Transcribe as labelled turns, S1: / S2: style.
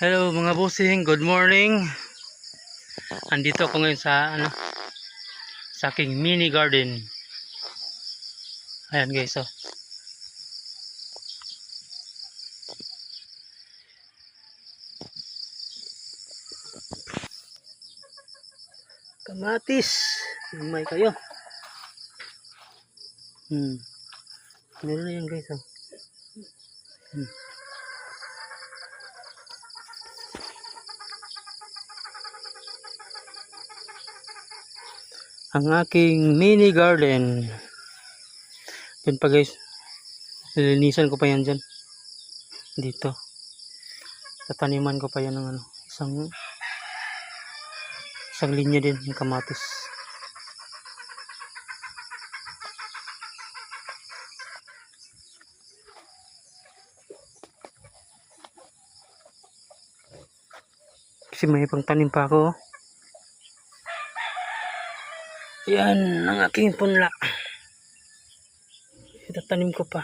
S1: Hello mga bossing, good morning. Andito ako ngayon sa sa aking mini garden. Ayan guys, oh. Kamatis, may kayo. Meron na yan guys, oh. Ang aking mini garden. Yan pa guys. Nilinisan ko pa yan dyan. Dito. Tataniman ko pa yan ng isang linya din ng kamatis. Kasi may pang tanim pa ako. Yan ang aking punla. Itatanim ko pa.